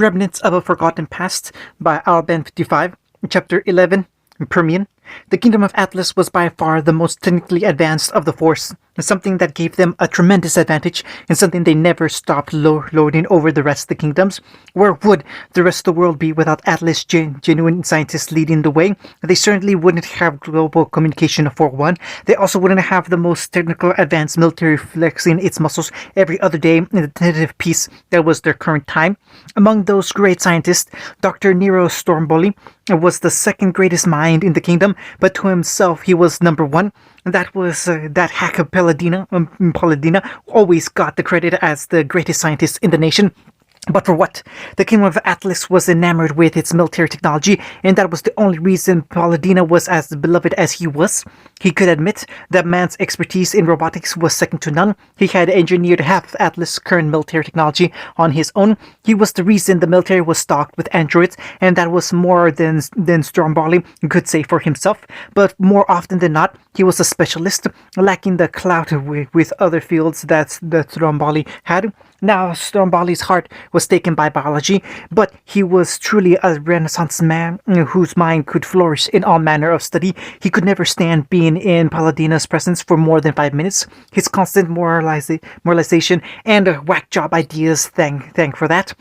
Remnants of a Forgotten Past by Alban 55, Chapter 11, Permian. The Kingdom of Atlas was by far the most technically advanced of the Force, something that gave them a tremendous advantage and something they never stopped lording over the rest of the kingdoms. Where would the rest of the world be without Atlas genuine scientists leading the way? They certainly wouldn't have global communication for one. They also wouldn't have the most technical advanced military flexing its muscles every other day in the tentative peace that was their current time. Among those great scientists, Dr. Nero Stormboli was the second greatest mind in the kingdom, but to himself he was number one. That was that hack of Palladina always got the credit as the greatest scientist in the nation. But for what? The Kingdom of Atlas was enamored with its military technology, and that was the only reason Palladina was as beloved as he was. He could admit that man's expertise in robotics was second to none. He had engineered half of Atlas' current military technology on his own. He was the reason the military was stocked with androids, and that was more than Stormboli could say for himself. But more often than not, he was a specialist, lacking the clout with other fields that Stormboli had. Now, Stormboli's heart was taken by biology, but he was truly a Renaissance man whose mind could flourish in all manner of study. He could never stand being in Palladina's presence for more than 5 minutes. His constant moralization and whack job ideas thank for that.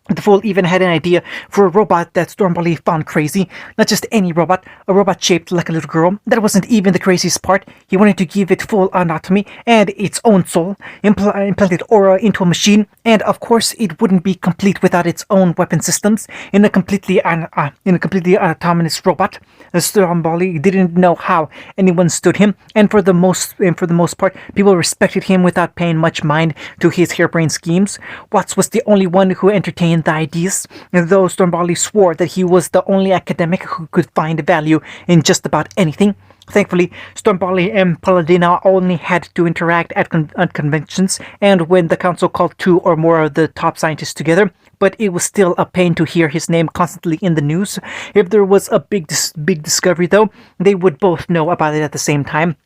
The fool even had an idea for a robot that Stormboli found crazy. Not just any robot, a robot shaped like a little girl. That wasn't even the craziest part. He wanted to give it full anatomy and its own soul, implanted aura into a machine, and of course it wouldn't be complete without its own weapon systems. In a completely autonomous robot, Stormboli didn't know how anyone stood him, and for the most part, people respected him without paying much mind to his harebrained schemes. Watts was the only one who entertained the ideas, though Stormboli swore that he was the only academic who could find value in just about anything. Thankfully, Stormboli and Palladina only had to interact at conventions and when the council called 2 or more of the top scientists together, but it was still a pain to hear his name constantly in the news. If there was a big discovery, though, they would both know about it at the same time.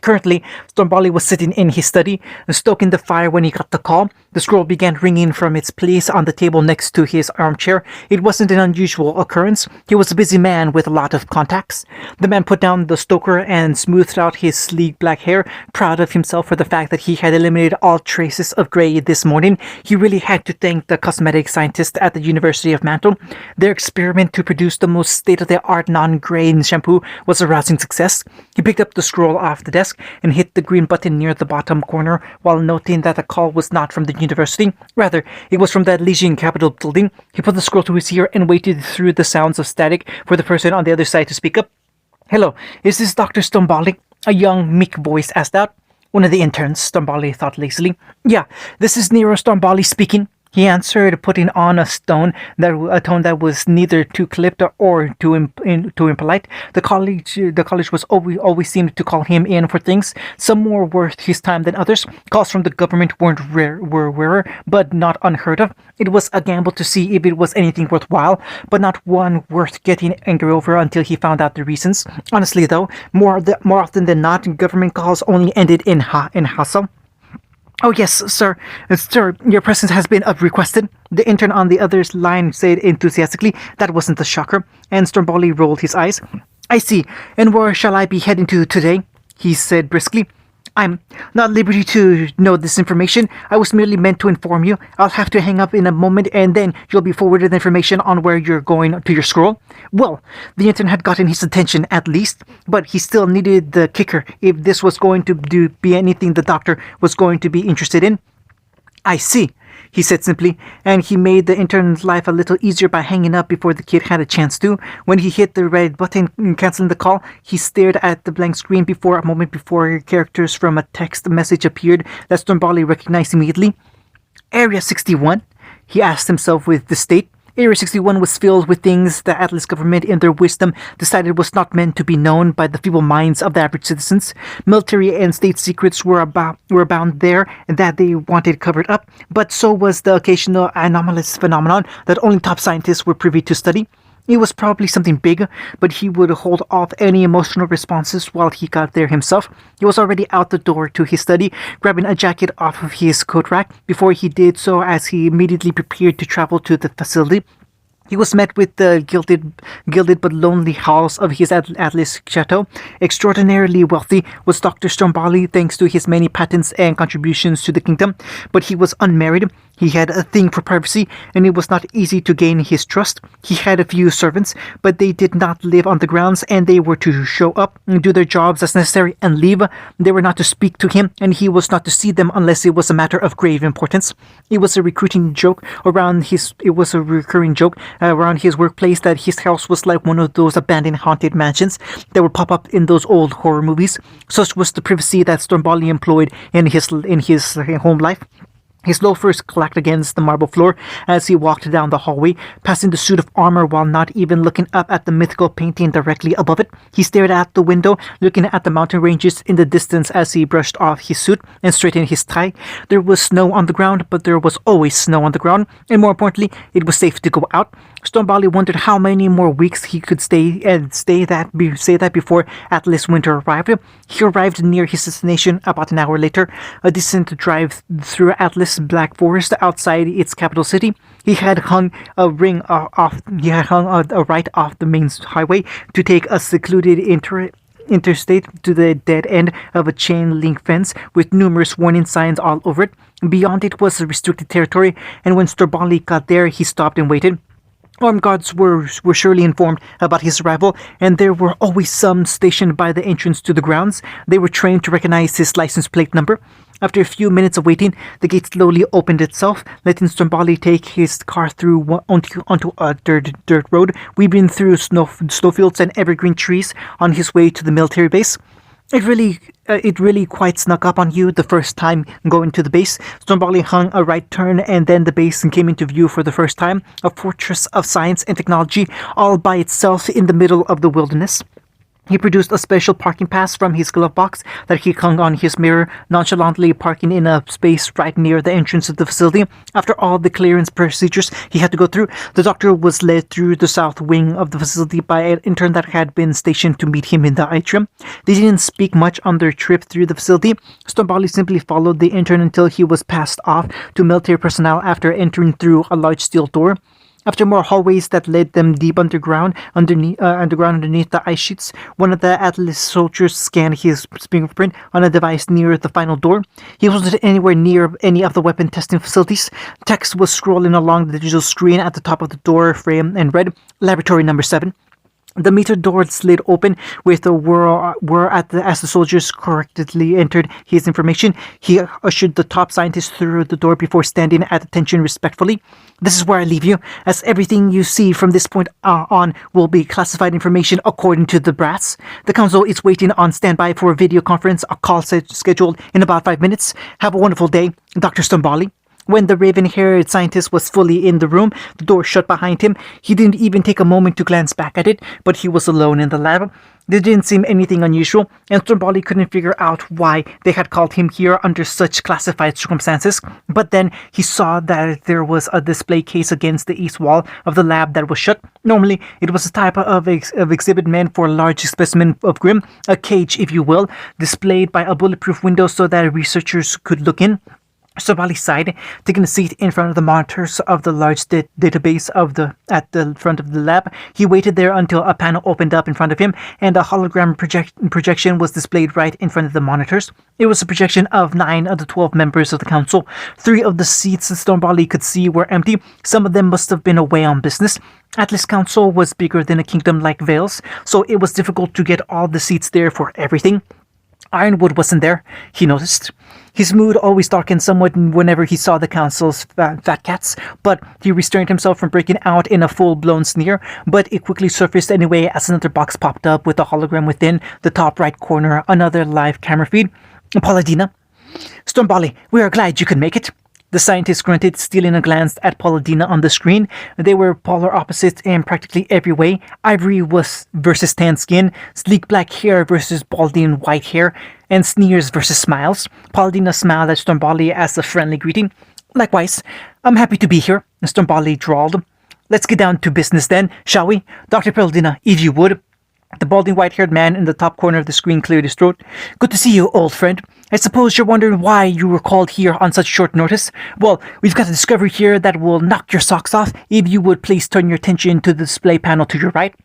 Currently, Stormboli was sitting in his study, stoking the fire when he got the call. The scroll began ringing from its place on the table next to his armchair. It wasn't an unusual occurrence. He was a busy man with a lot of contacts. The man put down the stoker and smoothed out his sleek black hair, proud of himself for the fact that he had eliminated all traces of gray this morning. He really had to thank the cosmetic scientists at the University of Mantle. Their experiment to produce the most state-of-the-art non-gray shampoo was a rousing success. He picked up the scroll off the desk and hit the green button near the bottom corner while noting that the call was not from the university. Rather, it was from the Elysian Capitol building. He put the scroll to his ear and waited through the sounds of static for the person on the other side to speak up. "Hello, is this Dr. Stormboli?" a young, meek voice asked out. "One of the interns," Stormboli thought lazily. "Yeah, this is Nero Stormboli speaking," he answered, putting on a tone that was neither too clipped or too impolite. The college was always seemed to call him in for things, some more worth his time than others. Calls from the government were rarer, but not unheard of. It was a gamble to see if it was anything worthwhile, but not one worth getting angry over until he found out the reasons. Honestly, though, more often than not, government calls only ended in hassle. "Oh yes, sir. Sir, your presence has been requested," the intern on the other line said enthusiastically. That wasn't a shocker, and Stormboli rolled his eyes. "I see. And where shall I be heading to today?" he said briskly. "I'm not at liberty to know this information. I was merely meant to inform you. I'll have to hang up in a moment, and then you'll be forwarded information on where you're going to your scroll." Well, the intern had gotten his attention at least, but he still needed the kicker if this was going to be anything the doctor was going to be interested in. "I see," he said simply, and he made the intern's life a little easier by hanging up before the kid had a chance to. When he hit the red button canceling the call, he stared at the blank screen before a moment before characters from a text message appeared that Stormboli recognized immediately. "Area 61?" he asked himself with disdain. Area 61 was filled with things the Atlas government, in their wisdom, decided was not meant to be known by the feeble minds of the average citizens. Military and state secrets were bound there that they wanted covered up, but so was the occasional anomalous phenomenon that only top scientists were privy to study. It was probably something big, but he would hold off any emotional responses while he got there himself. He was already out the door to his study, grabbing a jacket off of his coat rack before he did so as he immediately prepared to travel to the facility. He was met with the gilded but lonely halls of his Atlas chateau. Extraordinarily wealthy was Dr. Stromboli thanks to his many patents and contributions to the kingdom, but he was unmarried. He had a thing for privacy, and it was not easy to gain his trust. He had a few servants, but they did not live on the grounds, and they were to show up and do their jobs as necessary and leave. They were not to speak to him, and he was not to see them unless it was a matter of grave importance. It was a recurring joke around his workplace that his house was like one of those abandoned haunted mansions that would pop up in those old horror movies. Such was the privacy that Stromboli employed in his home life. His loafers clacked against the marble floor as he walked down the hallway, passing the suit of armor while not even looking up at the mythical painting directly above it. He stared out the window, looking at the mountain ranges in the distance as he brushed off his suit and straightened his tie. There was snow on the ground, but there was always snow on the ground, and more importantly, it was safe to go out. Stromboli wondered how many more weeks he could say that before Atlas winter arrived. He arrived near his destination about an hour later, a decent drive through Atlas Black Forest outside its capital city. He had hung a right off the main highway to take a secluded interstate to the dead end of a chain link fence with numerous warning signs all over it. Beyond it was restricted territory, and when Stromboli got there, he stopped and waited. Armed guards were surely informed about his arrival, and there were always some stationed by the entrance to the grounds. They were trained to recognize his license plate number. After a few minutes of waiting, the gate slowly opened itself, letting Stromboli take his car through onto a dirt road, weaving through snowfields and evergreen trees on his way to the military base. It really quite snuck up on you the first time going to the base. Stromboli hung a right turn, and then the base came into view for the first time, a fortress of science and technology all by itself in the middle of the wilderness. He produced a special parking pass from his glove box that he hung on his mirror, nonchalantly parking in a space right near the entrance of the facility. After all the clearance procedures he had to go through, the doctor was led through the south wing of the facility by an intern that had been stationed to meet him in the atrium. They didn't speak much on their trip through the facility. Stromboli simply followed the intern until he was passed off to military personnel after entering through a large steel door. After more hallways that led them deep underneath the ice sheets, one of the Atlas soldiers scanned his fingerprint on a device near the final door. He wasn't anywhere near any of the weapon testing facilities. Text was scrolling along the digital screen at the top of the door frame and read, "Laboratory number 7. The meter door slid open with a whir as the soldiers correctly entered his information. He ushered the top scientist through the door before standing at attention respectfully. "This is where I leave you, as everything you see from this point on will be classified information according to the brass. The council is waiting on standby for a video conference, a call scheduled in about 5 minutes. Have a wonderful day, Dr. Stromboli." When the raven-haired scientist was fully in the room, the door shut behind him. He didn't even take a moment to glance back at it, but he was alone in the lab. There didn't seem anything unusual, and Stromboli couldn't figure out why they had called him here under such classified circumstances. But then he saw that there was a display case against the east wall of the lab that was shut. Normally, it was a type of exhibit meant for a large specimen of Grimm, a cage, if you will, displayed by a bulletproof window so that researchers could look in. Stromboli sighed, taking a seat in front of the monitors of the large database at the front of the lab. He waited there until a panel opened up in front of him, and a hologram projection was displayed right in front of the monitors. It was a projection of 9 of the 12 members of the council. 3 of the seats Stromboli could see were empty. Some of them must have been away on business. Atlas Council was bigger than a kingdom like Vale's, so it was difficult to get all the seats there for everything. Ironwood wasn't there, he noticed. His mood always darkened somewhat whenever he saw the council's fat cats, but he restrained himself from breaking out in a full-blown sneer, but it quickly surfaced anyway as another box popped up with a hologram within the top right corner, another live camera feed. "Paladina." "Stromboli, we are glad you could make it." The scientist grunted, stealing a glance at Paladina on the screen. They were polar opposites in practically every way. Ivory versus tan skin, sleek black hair versus balding white hair, and sneers versus smiles. Paladina smiled at Stromboli as a friendly greeting. "Likewise, I'm happy to be here," Stromboli drawled. let's get down to business then, shall we? Dr. Peldina, if you would. The balding white-haired man in the top corner of the screen cleared his throat. Good to see you, old friend. I suppose you're wondering why you were called here on such short notice? Well, we've got a discovery here that will knock your socks off. If you would please turn your attention to the display panel to your right.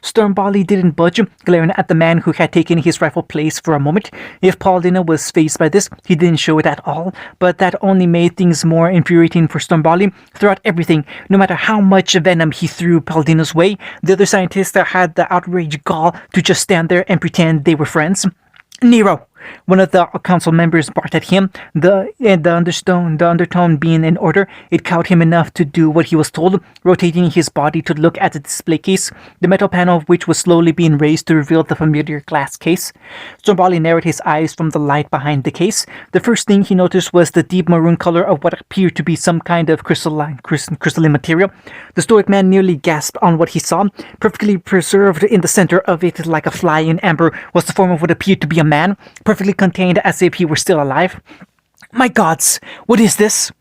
Stormbali didn't budge, glaring at the man who had taken his rightful place for a moment. If Paulina was fazed by this, he didn't show it at all, but that only made things more infuriating for Stormbali. Throughout everything, no matter how much venom he threw Paulina's way, the other scientists had the outraged gall to just stand there and pretend they were friends. Nero! One of the council members barked at him, the undertone being in order. It cowed him enough to do what he was told, rotating his body to look at the display case, the metal panel of which was slowly being raised to reveal the familiar glass case. Stormbali narrowed his eyes from the light behind the case. The first thing he noticed was the deep maroon color of what appeared to be some kind of crystalline material. The stoic man nearly gasped on what he saw. Perfectly preserved in the center of it like a fly in amber was the form of what appeared to be a man, perfectly contained as if he were still alive. My gods, what is this?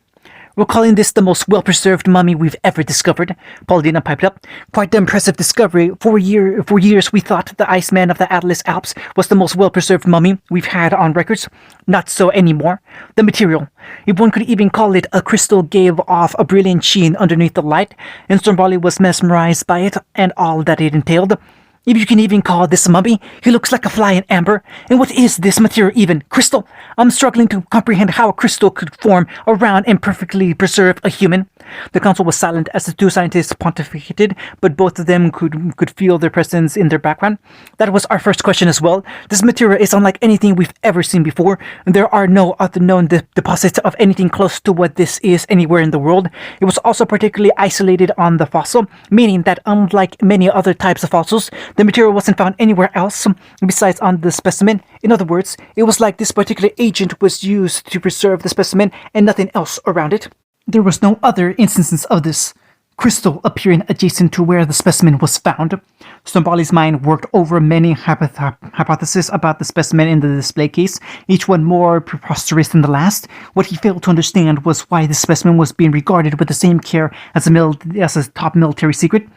We're calling this the most well-preserved mummy we've ever discovered, Paulina piped up. Quite the impressive discovery. For years we thought the Iceman of the Atlas Alps was the most well-preserved mummy we've had on records. Not so anymore. The material, if one could even call it a crystal, gave off a brilliant sheen underneath the light, and Stormbali was mesmerized by it and all that it entailed. If you can even call this a mummy, he looks like a fly in amber. And what is this material even? Crystal? I'm struggling to comprehend how a crystal could form around and perfectly preserve a human. The council was silent as the two scientists pontificated, but both of them could feel their presence in their background. That was our first question as well. This material is unlike anything we've ever seen before. There are no other known deposits of anything close to what this is anywhere in the world. It was also particularly isolated on the fossil, meaning that unlike many other types of fossils, the material wasn't found anywhere else besides on the specimen. In other words, it was like this particular agent was used to preserve the specimen and nothing else around it. There was no other instances of this crystal appearing adjacent to where the specimen was found. Stormbali's mind worked over many hypotheses about the specimen in the display case, each one more preposterous than the last. What he failed to understand was why the specimen was being regarded with the same care as a top military secret.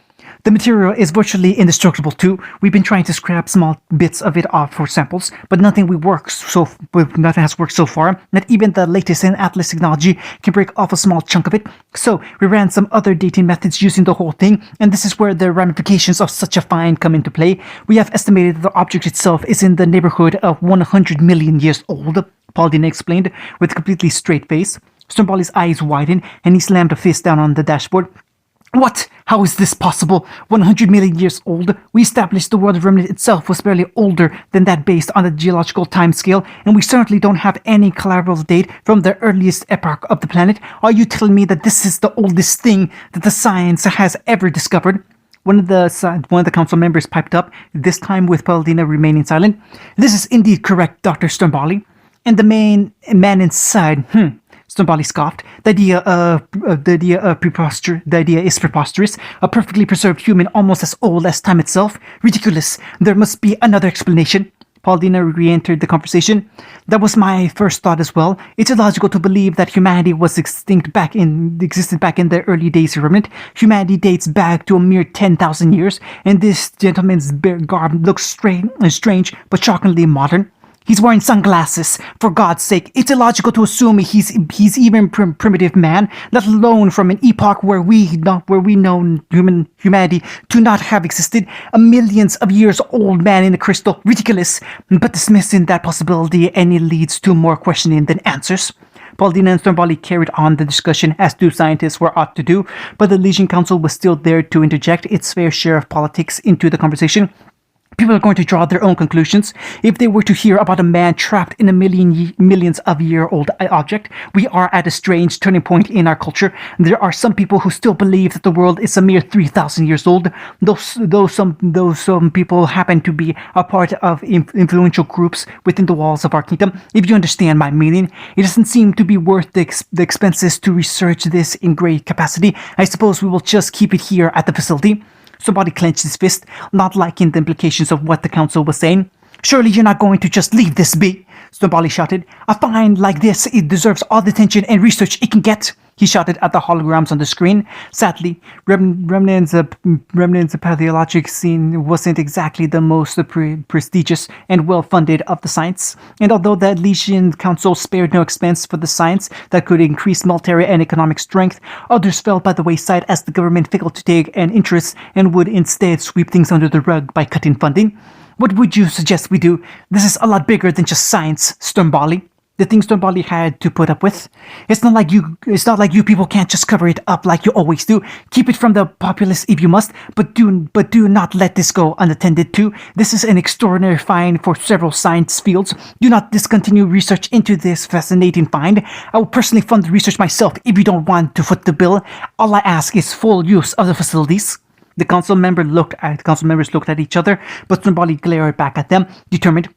The material is virtually indestructible too. We've been trying to scrap small bits of it off for samples, but nothing has worked so far. Not even the latest in Atlas technology can break off a small chunk of it. So we ran some other dating methods using the whole thing, and this is where the ramifications of such a find come into play. We have estimated that the object itself is in the neighborhood of 100 million years old, Paulina explained with a completely straight face. Stormbali's eyes widened, and he slammed a fist down on the dashboard. What? How is this possible? 100 million years old? We established the world remnant itself was barely older than that based on the geological timescale, and we certainly don't have any collateral date from the earliest epoch of the planet. Are you telling me that this is the oldest thing that the science has ever discovered? One of the council members piped up, this time with Paulina remaining silent. This is indeed correct, Dr. Stormbali. And the man inside, Stormbali scoffed. The idea is preposterous. A perfectly preserved human almost as old as time itself. Ridiculous. There must be another explanation. Paulina re-entered the conversation. That was my first thought as well. It's illogical to believe that humanity was existed back in the early days of remnant. Humanity dates back to a mere 10,000 years, and this gentleman's garb looks strange but shockingly modern. He's wearing sunglasses, for God's sake. It's illogical to assume he's even primitive man, let alone from an epoch where we know humanity to not have existed. A millions of years old man in a crystal. Ridiculous, but dismissing that possibility only leads to more questioning than answers. Paulina and Stormbali carried on the discussion as two scientists were ought to do, but the Legion Council was still there to interject its fair share of politics into the conversation. People are going to draw their own conclusions. If they were to hear about a man trapped in a millions of year old object, we are at a strange turning point in our culture. There are some people who still believe that the world is a mere 3,000 years old. Those some people happen to be a part of influential groups within the walls of our kingdom. If you understand my meaning, it doesn't seem to be worth the expenses to research this in great capacity. I suppose we will just keep it here at the facility. Somebody clenched his fist, not liking the implications of what the council was saying. Surely you're not going to just leave this be, Stormbali shouted. A find like this, it deserves all the attention and research it can get. he shouted at the holograms on the screen. Sadly, Remnant's pathologic scene wasn't exactly the most prestigious and well-funded of the science. And although the Legion Council spared no expense for the science that could increase military and economic strength, others fell by the wayside as the government failed to take an interest and would instead sweep things under the rug by cutting funding. What would you suggest we do? This is a lot bigger than just science, Stormbali. The things Stormbali had to put up with. It's not like you people can't just cover it up like you always do. Keep it from the populace if you must, but do not let this go unattended to. This is an extraordinary find for several science fields. Do not discontinue research into this fascinating find. I will personally fund the research myself if you don't want to foot the bill. All I ask is full use of the facilities. The council members looked at each other, but Stormbali glared back at them, determined.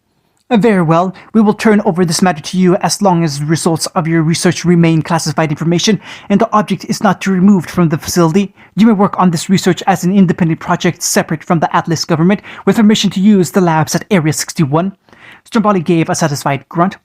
Very well, we will turn over this matter to you as long as results of your research remain classified information and the object is not removed from the facility. You may work on this research as an independent project separate from the Atlas government with permission to use the labs at Area 61. Stormbali gave a satisfied grunt.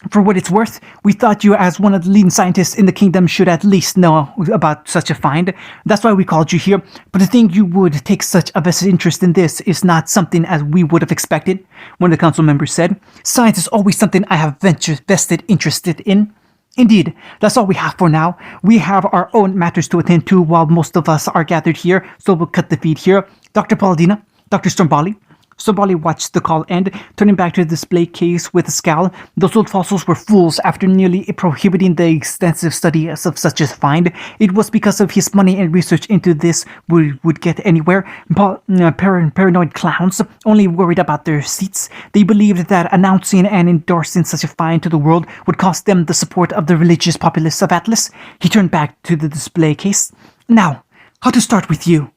For what it's worth, we thought you as one of the leading scientists in the kingdom should at least know about such a find. That's why we called you here. But to think you would take such a vested interest in this is not something as we would have expected, one of the council members said. Science is always something I have vested interested in. Indeed, that's all we have for now. We have our own matters to attend to while most of us are gathered here, so we'll cut the feed here. Dr. Paladina, Dr. Stormbali. Stormbali watched the call end, turning back to the display case with a scowl. Those old fossils were fools after nearly prohibiting the extensive study of such a find. It was because of his money and research into this would get anywhere. Paranoid clowns, only worried about their seats. They believed that announcing and endorsing such a find to the world would cost them the support of the religious populace of Atlas. He turned back to the display case. Now, how to start with you?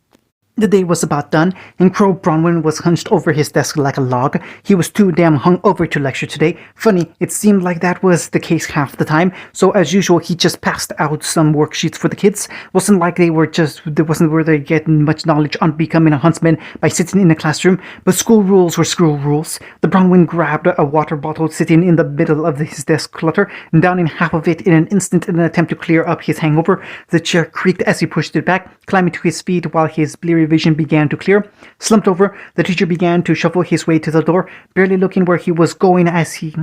The day was about done, and Crow Bronwyn was hunched over his desk like a log. He was too damn hungover to lecture today. Funny, it seemed like that was the case half the time, so as usual he just passed out some worksheets for the kids. Wasn't like they were getting much knowledge on becoming a huntsman by sitting in a classroom, but school rules were school rules. The Bronwyn grabbed a water bottle sitting in the middle of his desk clutter, and downing half of it in an instant in an attempt to clear up his hangover. The chair creaked as he pushed it back, climbing to his feet while his bleary vision began to clear. Slumped over, the teacher began to shuffle his way to the door, barely looking where he was going as he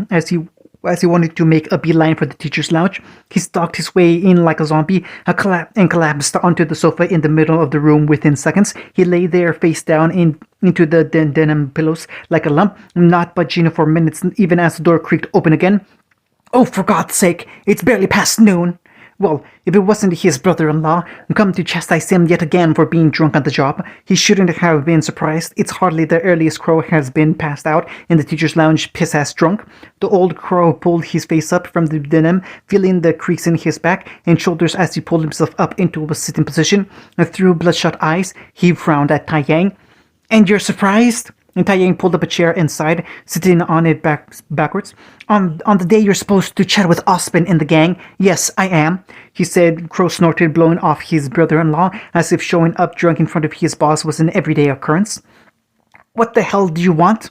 wanted to make a beeline for the teacher's lounge. He stalked his way in like a zombie and collapsed onto the sofa in the middle of the room within seconds. He lay there face down into the denim pillows like a lump, not budging for minutes even as the door creaked open again. Oh, for God's sake, it's barely past noon. Well, if it wasn't his brother-in-law, come to chastise him yet again for being drunk on the job, he shouldn't have been surprised. It's hardly the earliest Crow has been passed out in the teacher's lounge piss-ass drunk. The old Crow pulled his face up from the denim, feeling the creaks in his back and shoulders as he pulled himself up into a sitting position. And through bloodshot eyes, he frowned at Tai Yang. And you're surprised? And Tai Yang pulled up a chair inside, sitting on it backwards. On the day you're supposed to chat with Ospen and the gang, yes, I am, he said. Crow snorted, blowing off his brother-in-law, as if showing up drunk in front of his boss was an everyday occurrence. What the hell do you want?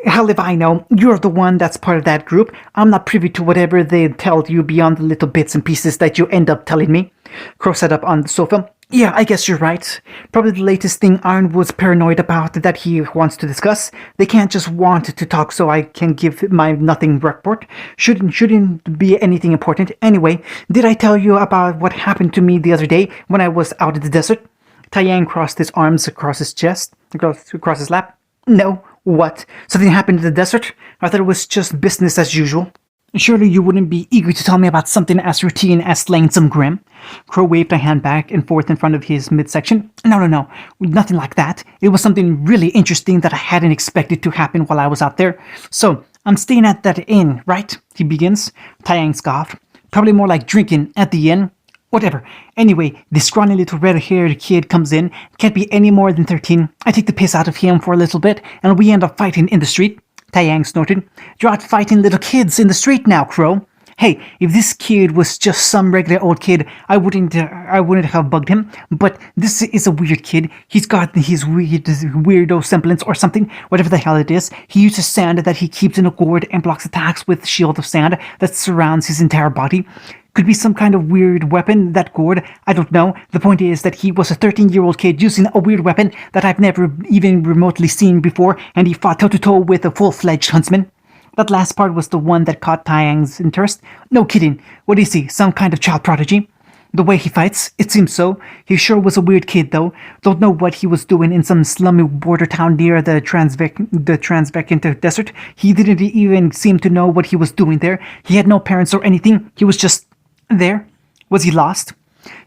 Hell if I know. You're the one that's part of that group. I'm not privy to whatever they tell you beyond the little bits and pieces that you end up telling me. Crow sat up on the sofa. Yeah, I guess you're right. Probably the latest thing Ironwood's paranoid about that he wants to discuss. They can't just want to talk so I can give my nothing report. Shouldn't be anything important. Anyway, did I tell you about what happened to me the other day when I was out in the desert? Tai Yang crossed his arms across his chest, across his lap. No, what? Something happened in the desert? I thought it was just business as usual. Surely you wouldn't be eager to tell me about something as routine as slaying some Grim? Crow waved a hand back and forth in front of his midsection. No, nothing like that. It was something really interesting that I hadn't expected to happen while I was out there. So, I'm staying at that inn, right? He begins. Tai Yang scoffed. Probably more like drinking at the inn. Whatever. Anyway, this scrawny little red-haired kid comes in. Can't be any more than 13. I take the piss out of him for a little bit, and we end up fighting in the street. Tai Yang snorted. You're out fighting little kids in the street now, Crow. Hey, if this kid was just some regular old kid, I wouldn't have bugged him. But this is a weird kid. He's got his weirdo semblance or something, whatever the hell it is. He uses sand that he keeps in a gourd and blocks attacks with shield of sand that surrounds his entire body. Could be some kind of weird weapon, that gourd. I don't know. The point is that he was a 13-year-old kid using a weird weapon that I've never even remotely seen before, and he fought toe-to-toe with a full-fledged huntsman. That last part was the one that caught Taeyang's interest. No kidding. What is he? Some kind of child prodigy? The way he fights, it seems so. He sure was a weird kid, though. Don't know what he was doing in some slummy border town near the Transvecant desert. He didn't even seem to know what he was doing there. He had no parents or anything. He was just there. Was he lost?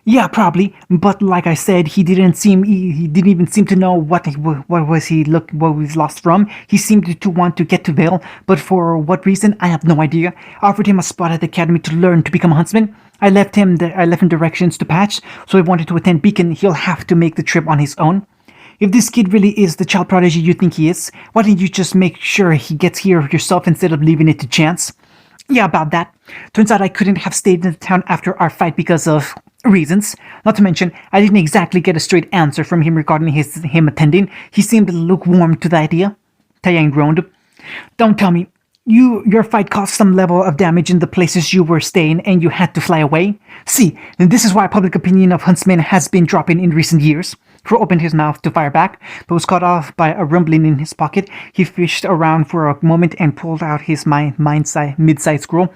Yeah, probably. But like I said, he didn't even seem to know what was lost from. He seemed to want to get to Vale, but for what reason, I have no idea. I offered him a spot at the academy to learn to become a huntsman. I left him directions to Patch, so he wanted to attend Beacon. He'll have to make the trip on his own. If this kid really is the child prodigy you think he is, why didn't you just make sure he gets here yourself instead of leaving it to chance? Yeah, about that. Turns out I couldn't have stayed in the town after our fight because of reasons. Not to mention, I didn't exactly get a straight answer from him regarding him attending. He seemed lukewarm to the idea. Taeyang groaned. Don't tell me. Your fight caused some level of damage in the places you were staying and you had to fly away? See, and this is why public opinion of huntsmen has been dropping in recent years. Crow opened his mouth to fire back, but was cut off by a rumbling in his pocket. He fished around for a moment and pulled out his mid-sized scroll.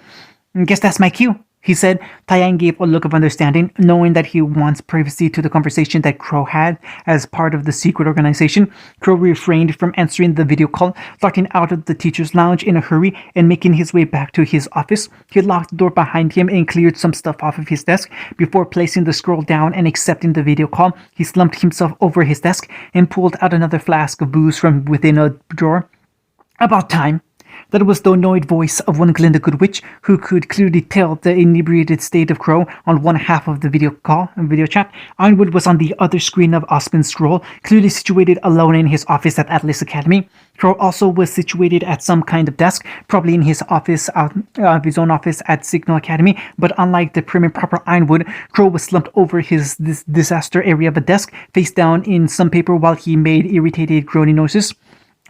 Guess that's my cue, he said. Taeyang gave a look of understanding, knowing that he wants privacy to the conversation that Crow had as part of the secret organization. Crow refrained from answering the video call, darting out of the teacher's lounge in a hurry and making his way back to his office. He locked the door behind him and cleared some stuff off of his desk. Before placing the scroll down and accepting the video call, he slumped himself over his desk and pulled out another flask of booze from within a drawer. About time. That was the annoyed voice of one Glinda Goodwitch, who could clearly tell the inebriated state of Crow on one half of the video chat. Ironwood was on the other screen of Osmond's scroll, clearly situated alone in his office at Atlas Academy. Crow also was situated at some kind of desk, probably in his own office at Signal Academy, but unlike the prim and proper Ironwood, Crow was slumped over his disaster area of a desk, face down in some paper while he made irritated groaning noises.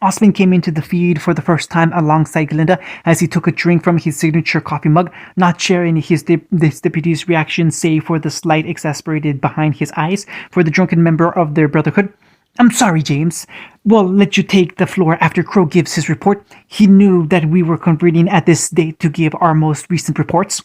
Osmond came into the feed for the first time alongside Glinda as he took a drink from his signature coffee mug, not sharing his deputy's reaction save for the slight exasperated behind his eyes for the drunken member of their brotherhood. I'm sorry, James. We'll let you take the floor after Crow gives his report. He knew that we were convening at this date to give our most recent reports.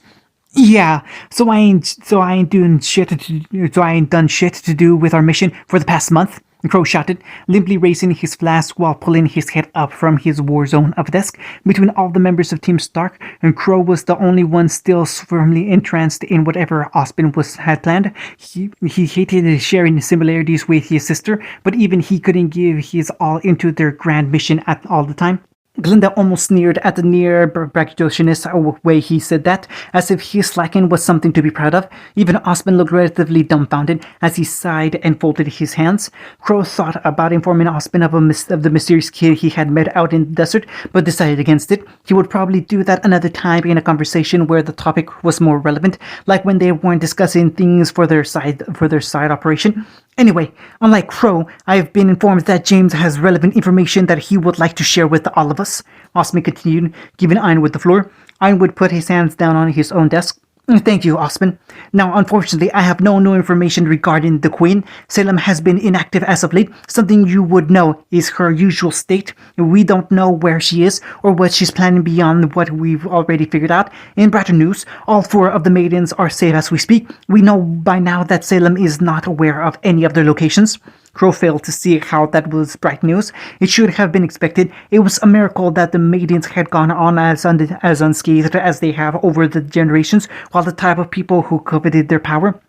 Yeah, so I ain't done shit to do with our mission for the past month. Crow shouted, limply raising his flask while pulling his head up from his war zone of desk. Between all the members of Team Stark, and Crow was the only one still firmly entranced in whatever Osmond had planned. He hated sharing similarities with his sister, but even he couldn't give his all into their grand mission at all the time. Glinda almost sneered at the near braggadocious way he said that, as if his slacking was something to be proud of. Even Osmond looked relatively dumbfounded as he sighed and folded his hands. Crow thought about informing Osmond of the mysterious kid he had met out in the desert, but decided against it. He would probably do that another time in a conversation where the topic was more relevant, like when they weren't discussing things for their side operation. Anyway, unlike Crow, I have been informed that James has relevant information that he would like to share with all of us. Osmond continued, giving Ironwood the floor. Ironwood put his hands down on his own desk. Thank you, Osmond. Now, unfortunately, I have no new information regarding the Queen. Salem has been inactive as of late. Something you would know is her usual state. We don't know where she is or what she's planning beyond what we've already figured out. In brighter news, all 4 of the maidens are safe as we speak. We know by now that Salem is not aware of any of their locations. Crow failed to see how that was bright news. It should have been expected. It was a miracle that the maidens had gone on as unscathed as they have over the generations, while the type of people who coveted their power.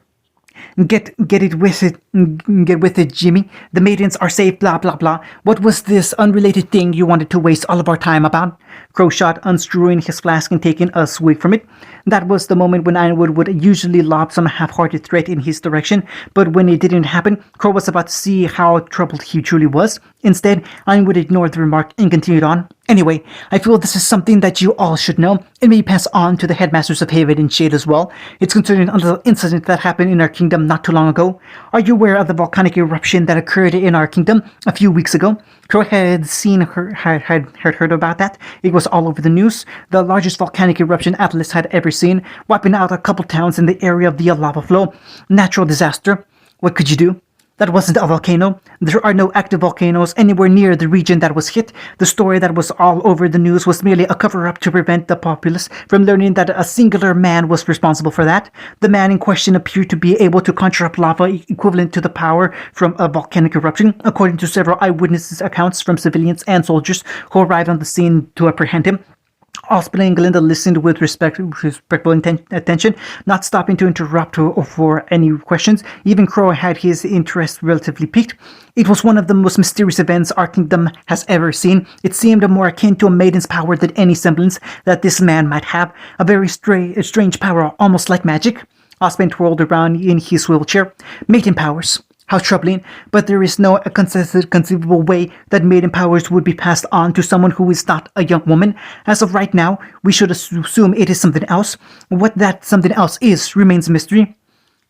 Get with it, Jimmy. The maidens are safe, blah, blah, blah. What was this unrelated thing you wanted to waste all of our time about? Crow shot, unscrewing his flask and taking a swig from it. That was the moment when Ironwood would usually lob some half-hearted threat in his direction, but when it didn't happen, Crow was about to see how troubled he truly was. Instead, Ironwood ignored the remark and continued on. Anyway, I feel this is something that you all should know, and may pass on to the headmasters of Haven and Shade as well. It's concerning a little incident that happened in our kingdom not too long ago. Are you aware of the volcanic eruption that occurred in our kingdom a few weeks ago? Crow had heard about that. It was all over the news. The largest volcanic eruption Atlas had ever seen, wiping out a couple towns in the area of the lava flow. Natural disaster. What could you do? That wasn't a volcano. There are no active volcanoes anywhere near the region that was hit. The story that was all over the news was merely a cover-up to prevent the populace from learning that a singular man was responsible for that. The man in question appeared to be able to conjure up lava equivalent to the power from a volcanic eruption, according to several eyewitnesses' accounts from civilians and soldiers who arrived on the scene to apprehend him. Osprey and Glinda listened with respectful attention, not stopping to interrupt or for any questions. Even Crow had his interest relatively piqued. It was one of the most mysterious events our kingdom has ever seen. It seemed more akin to a maiden's power than any semblance that this man might have. A very strange power, almost like magic. Osprey twirled around in his wheelchair. Maiden powers. How troubling, but there is no conceivable way that maiden powers would be passed on to someone who is not a young woman. As of right now, we should assume it is something else. What that something else is remains a mystery.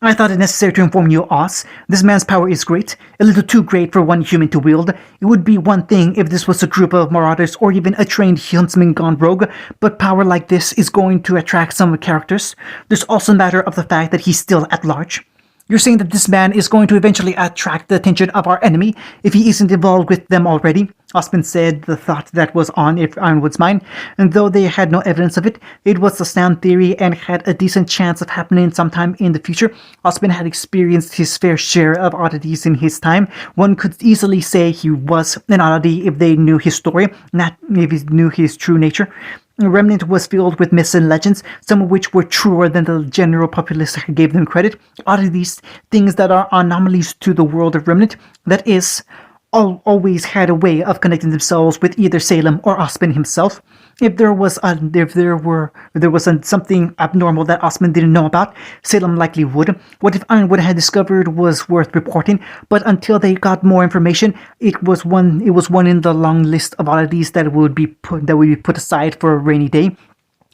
I thought it necessary to inform you, Oz. This man's power is great, a little too great for one human to wield. It would be one thing if this was a group of marauders or even a trained huntsman gone rogue, but power like this is going to attract some characters. There's also a matter of the fact that he's still at large. You're saying that this man is going to eventually attract the attention of our enemy if he isn't involved with them already? Osmond said, the thought that was on Ironwood's mind, and though they had no evidence of it, it was a sound theory and had a decent chance of happening sometime in the future. Osmond had experienced his fair share of oddities in his time. One could easily say he was an oddity if they knew his story, not if he knew his true nature. Remnant was filled with myths and legends, some of which were truer than the general populace gave them credit. Oddities, things that are anomalies to the world of Remnant, that is, always had a way of connecting themselves with either Salem or Osmond himself. If there was something abnormal that Osmond didn't know about, Salem likely would. What if Ironwood had discovered was worth reporting, but until they got more information, it was one in the long list of oddities that would be put aside for a rainy day.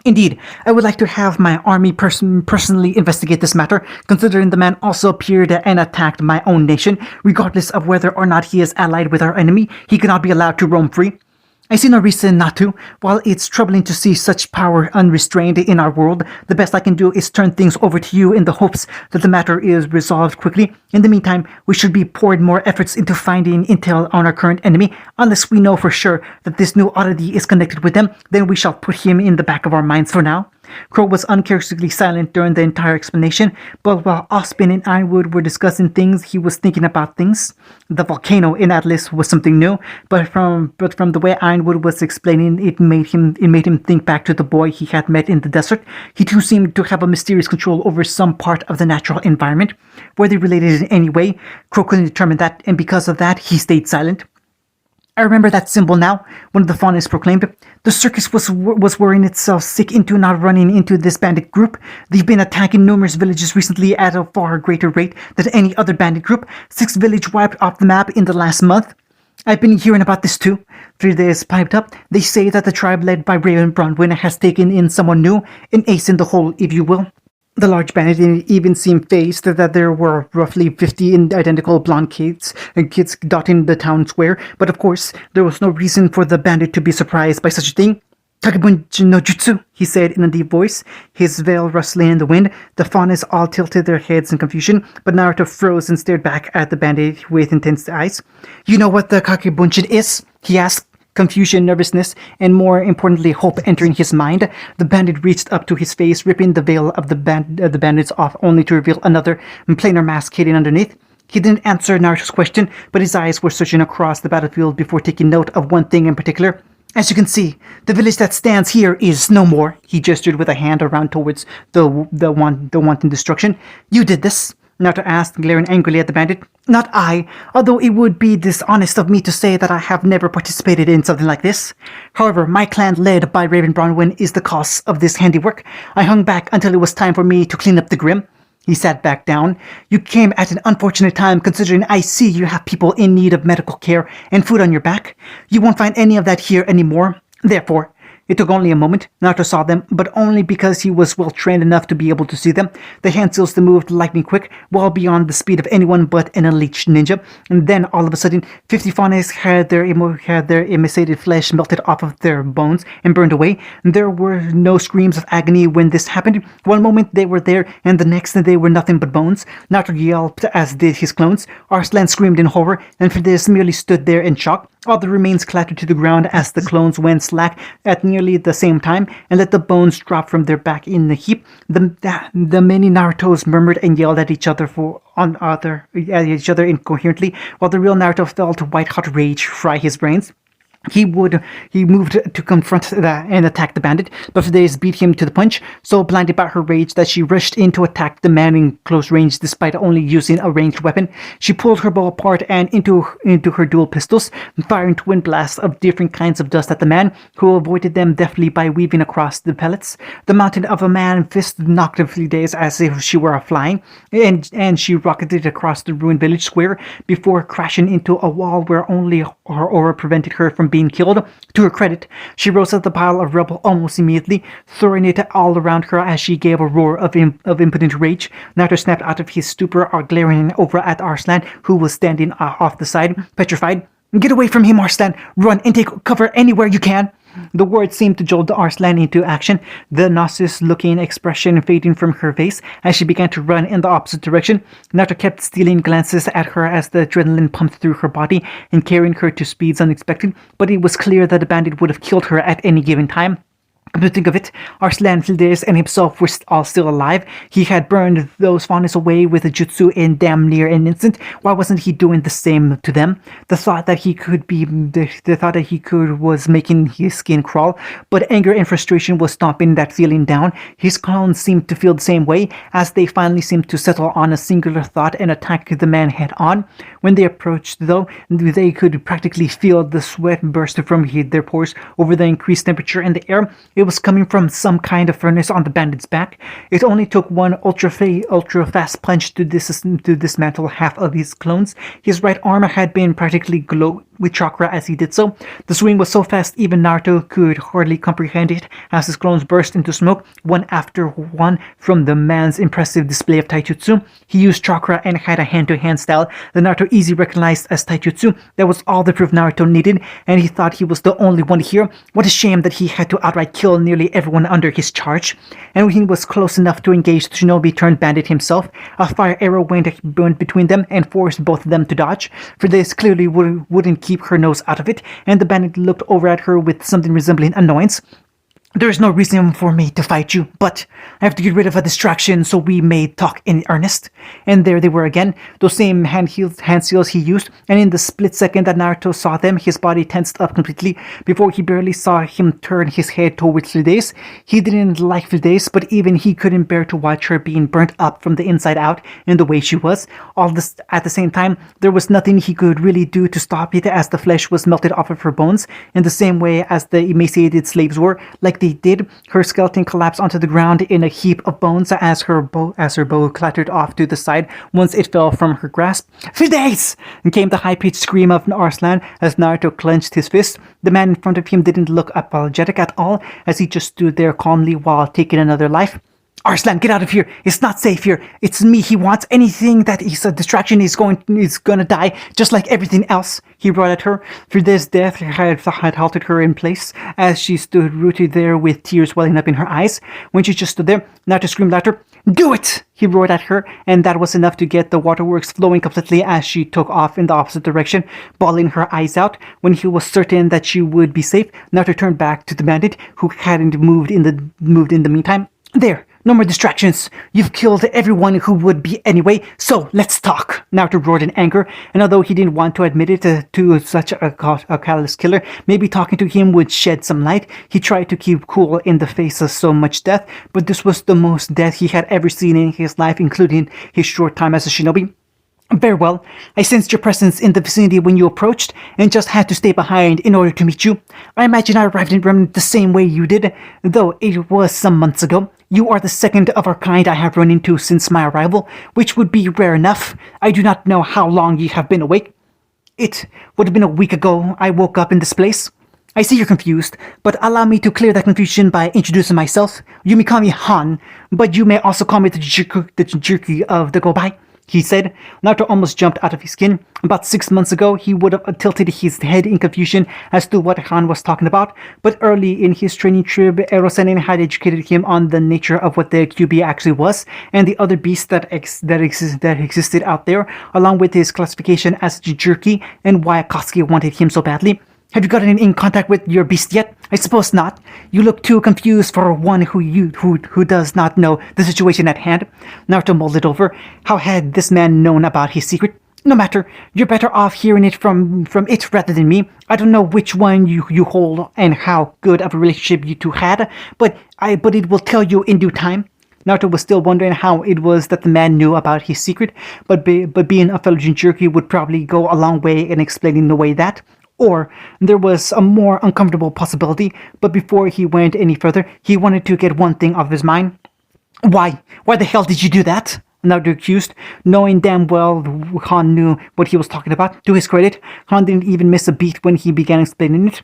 Indeed, I would like to have my army personally investigate this matter, considering the man also appeared and attacked my own nation. Regardless of whether or not he is allied with our enemy, he cannot be allowed to roam free. I see no reason not to. While it's troubling to see such power unrestrained in our world, the best I can do is turn things over to you in the hopes that the matter is resolved quickly. In the meantime, we should be pouring more efforts into finding intel on our current enemy. Unless we know for sure that this new oddity is connected with them, then we shall put him in the back of our minds for now. Crow was uncharacteristically silent during the entire explanation, but while Osmond and Ironwood were discussing things, he was thinking about things. The volcano in Atlas was something new, but from the way Ironwood was explaining, it made him think back to the boy he had met in the desert. He too seemed to have a mysterious control over some part of the natural environment. Were they related in any way? Crow couldn't determine that, and because of that, he stayed silent. I remember that symbol now, one of the faunists proclaimed. The circus was worrying itself sick into not running into this bandit group. They've been attacking numerous villages recently at a far greater rate than any other bandit group. 6 villages wiped off the map in the last month. I've been hearing about this too. 3 days piped up. They say that the tribe led by Raven Bronwyn has taken in someone new, an ace in the hole, if you will. The large bandit even seemed fazed that there were roughly 50 identical blonde kids dotting the town square, but of course, there was no reason for the bandit to be surprised by such a thing. "Kakebunji no jutsu," he said in a deep voice, his veil rustling in the wind. The faunists all tilted their heads in confusion, but Naruto froze and stared back at the bandit with intense eyes. "You know what the Kakebunji is?" he asked. Confusion, nervousness, and more importantly, hope entering his mind. The bandit reached up to his face, ripping the veil of the bandits off, only to reveal another, plainer mask hidden underneath. He didn't answer Naruto's question, but his eyes were searching across the battlefield before taking note of one thing in particular. "As you can see, the village that stands here is no more." He gestured with a hand around towards the wanton destruction. "You did this." Naruto asked, glaring angrily at the bandit. Not I, although it would be dishonest of me to say that I have never participated in something like this. However, my clan led by Raven Bronwyn is the cause of this handiwork. I hung back until it was time for me to clean up the Grim. He sat back down. You came at an unfortunate time considering I see you have people in need of medical care and food on your back. You won't find any of that here anymore. Therefore, it took only a moment. Naruto saw them, but only because he was well trained enough to be able to see them. The hand seals moved lightning quick, well beyond the speed of anyone but an elite ninja. And then, all of a sudden, 50 Fawnes had their emaciated flesh melted off of their bones and burned away. There were no screams of agony when this happened. One moment they were there, and the next they were nothing but bones. Naruto yelped, as did his clones. Arslan screamed in horror, and Fides merely stood there in shock. All the remains clattered to the ground as the clones went slack at nearly the same time and let the bones drop from their back in a heap. The many Narutos murmured and yelled at each other incoherently, while the real Naruto felt white-hot rage fry his brains. He moved to confront and attack the bandit, but Fides beat him to the punch, so blinded by her rage that she rushed in to attack the man in close range despite only using a ranged weapon. She pulled her bow apart and into her dual pistols, firing twin blasts of different kinds of dust at the man, who avoided them deftly by weaving across the pellets. The mountain of a man fist knocked Fides as if she were flying, and she rocketed across the ruined village square before crashing into a wall where only her aura prevented her from being killed. To her credit, she rose at the pile of rubble almost immediately, throwing it all around her as she gave a roar of impotent rage. Naruto snapped out of his stupor, glaring over at Arslan, who was standing off the side, petrified. Get away from him, Arslan! Run and take cover anywhere you can! The words seemed to jolt Arslan into action, the nauseous-looking expression fading from her face as she began to run in the opposite direction. Naruto kept stealing glances at her as the adrenaline pumped through her body and carrying her to speeds unexpected, but it was clear that the bandit would have killed her at any given time. Come to think of it, Arslan, Fides, and himself were all still alive. He had burned those Fawnes away with a jutsu in damn near an instant. Why wasn't he doing the same to them? The thought that he could was making his skin crawl, but anger and frustration was stomping that feeling down. His clones seemed to feel the same way, as they finally seemed to settle on a singular thought and attack the man head on. When they approached, though, they could practically feel the sweat burst from their pores over the increased temperature in the air. It was coming from some kind of furnace on the bandit's back. It only took one ultra-fast punch to dismantle half of his clones. His right arm had been practically glowed with chakra as he did so. The swing was so fast even Naruto could hardly comprehend it as his clones burst into smoke, one after one, from the man's impressive display of taijutsu. He used chakra and had a hand-to-hand style that Naruto easily recognized as taijutsu. That was all the proof Naruto needed, and he thought he was the only one here. What a shame that he had to outright kill nearly everyone under his charge. And when he was close enough to engage the shinobi-turned-bandit himself, a fire arrow went between them and forced both of them to dodge. For this clearly wouldn't keep her nose out of it, and the bandit looked over at her with something resembling annoyance. There is no reason for me to fight you, but I have to get rid of a distraction so we may talk in earnest. And there they were again, those same hand seals he used, and in the split second that Naruto saw them, his body tensed up completely. Before he barely saw him turn his head towards Fides. He didn't like Fides, but even he couldn't bear to watch her being burnt up from the inside out in the way she was. All this at the same time, there was nothing he could really do to stop it, as the flesh was melted off of her bones, in the same way as the emaciated slaves were, like they did. Her skeleton collapsed onto the ground in a heap of bones as her bow clattered off to the side once it fell from her grasp. Fides! Came the high-pitched scream of Arslan as Naruto clenched his fist. The man in front of him didn't look apologetic at all, as he just stood there calmly while taking another life. Arslan, get out of here. It's not safe here. It's me he wants. Anything that is a distraction is gonna die, just like everything else. He roared at her. Fides' death had halted her in place as she stood rooted there with tears welling up in her eyes. When she just stood there, Naruto screamed at her. Do it! He roared at her, and that was enough to get the waterworks flowing completely as she took off in the opposite direction, bawling her eyes out. When he was certain that she would be safe, Naruto turned back to the bandit, who hadn't moved in the meantime. There! No more distractions. You've killed everyone who would be anyway, so let's talk. Naruto roared in anger, and although he didn't want to admit it to such a callous killer, maybe talking to him would shed some light. He tried to keep cool in the face of so much death, but this was the most death he had ever seen in his life, including his short time as a shinobi. Very well. I sensed your presence in the vicinity when you approached, and just had to stay behind in order to meet you. I imagine I arrived in Remnant the same way you did, though it was some months ago. You are the second of our kind I have run into since my arrival, which would be rare enough. I do not know how long you have been awake. It would have been a week ago I woke up in this place. I see you're confused, but allow me to clear that confusion by introducing myself. You may call me Han, but you may also call me the jinchuriki of the Gobai, he said. Naruto almost jumped out of his skin. About 6 months ago, he would have tilted his head in confusion as to what Han was talking about, but early in his training trip, Erosenin had educated him on the nature of what the QB actually was, and the other beasts that existed out there, along with his classification as Jinchuriki and why Akatsuki wanted him so badly. Have you gotten in contact with your beast yet? I suppose not. You look too confused for one who does not know the situation at hand. Naruto mulled it over. How had this man known about his secret? No matter. You're better off hearing it from it rather than me. I don't know which one you hold and how good of a relationship you two had, but it will tell you in due time. Naruto was still wondering how it was that the man knew about his secret, but being a fellow Jinchuriki would probably go a long way in explaining away that. Or there was a more uncomfortable possibility, but before he went any further, he wanted to get one thing off his mind. Why? Why the hell did you do that? Naruto accused, knowing damn well Han knew what he was talking about. To his credit, Han didn't even miss a beat when he began explaining it.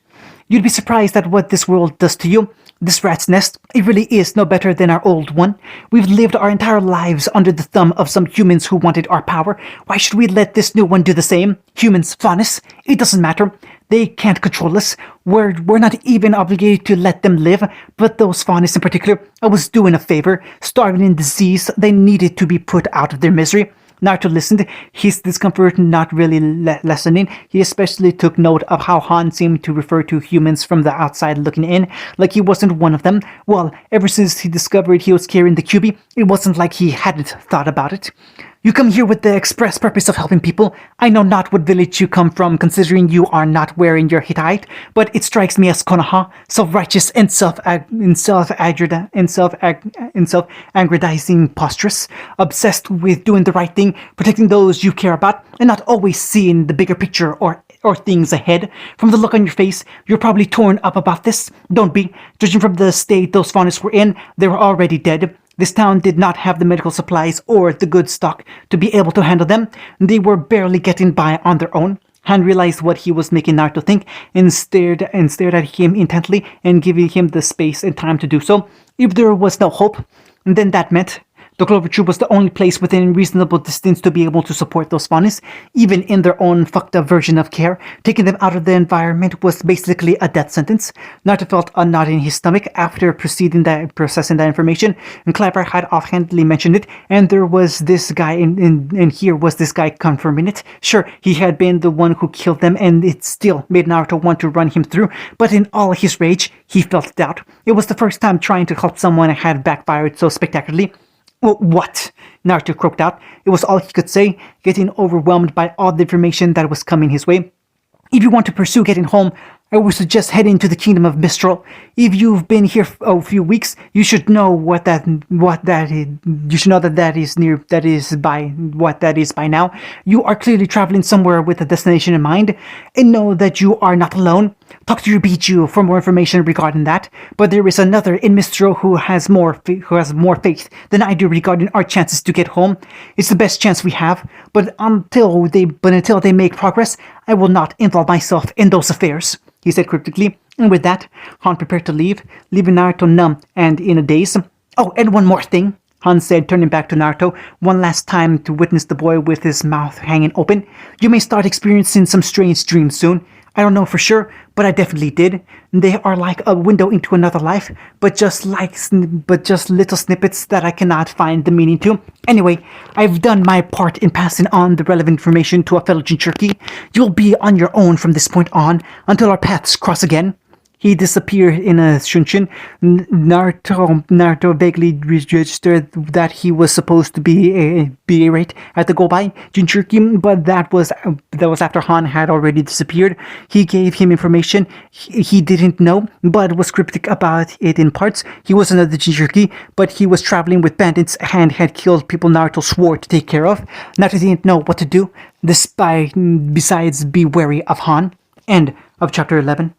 You'd be surprised at what this world does to you. This rat's nest, it really is no better than our old one. We've lived our entire lives under the thumb of some humans who wanted our power. Why should we let this new one do the same? Humans, Faunus, it doesn't matter. They can't control us. We're not even obligated to let them live. But those Faunus in particular, I was doing a favor. Starving in disease, they needed to be put out of their misery. Naruto listened, his discomfort not really lessening. He especially took note of how Han seemed to refer to humans from the outside looking in, like he wasn't one of them. Well, ever since he discovered he was carrying the QB, it wasn't like he hadn't thought about it. You come here with the express purpose of helping people. I know not what village you come from, considering you are not wearing your Hittite, but it strikes me as Konoha, self-righteous and self-aggrandizing posturous, obsessed with doing the right thing, protecting those you care about, and not always seeing the bigger picture or things ahead. From the look on your face, you're probably torn up about this. Don't be. Judging from the state those Faunus were in, they were already dead. This town did not have the medical supplies or the good stock to be able to handle them. They were barely getting by on their own. Han realized what he was making Naruto think and stared at him intently and giving him the space and time to do so. If there was no hope, then that meant the Clover Troop was the only place within reasonable distance to be able to support those Faunus, even in their own fucked up version of care. Taking them out of the environment was basically a death sentence. Naruto felt a knot in his stomach after processing that information, and Clapper had offhandedly mentioned it, and there was this guy, and here was this guy confirming it. Sure, he had been the one who killed them, and it still made Naruto want to run him through, but in all his rage, he felt doubt. It was the first time trying to help someone had backfired so spectacularly. What? Naruto croaked out. It was all he could say, getting overwhelmed by all the information that was coming his way. If you want to pursue getting home, I would suggest heading to the Kingdom of Mistral. If you've been here for a few weeks, you should know that is by now. You are clearly traveling somewhere with a destination in mind, and know that you are not alone. Talk to your Bichu for more information regarding that. But there is another in Mistral who has more faith than I do regarding our chances to get home. It's the best chance we have. But until they make progress, I will not involve myself in those affairs, he said cryptically, and with that, Han prepared to leave, leaving Naruto numb and in a daze. Oh, and one more thing, Han said, turning back to Naruto one last time to witness the boy with his mouth hanging open. You may start experiencing some strange dreams soon. I don't know for sure, but I definitely did. They are like a window into another life, but just little snippets that I cannot find the meaning to. Anyway, I've done my part in passing on the relevant information to a fellow Jinchuriki. You'll be on your own from this point on until our paths cross again. he disappeared in a Shunshin. Naruto vaguely registered that he was supposed to be right at the Gobai Jinchuriki, but that was after Han had already disappeared. He gave him information he didn't know, but was cryptic about it in parts. He was another Jinchuriki, but he was traveling with bandits and had killed people Naruto swore to take care of. Naruto didn't know what to do, besides be wary of Han. End of chapter 11.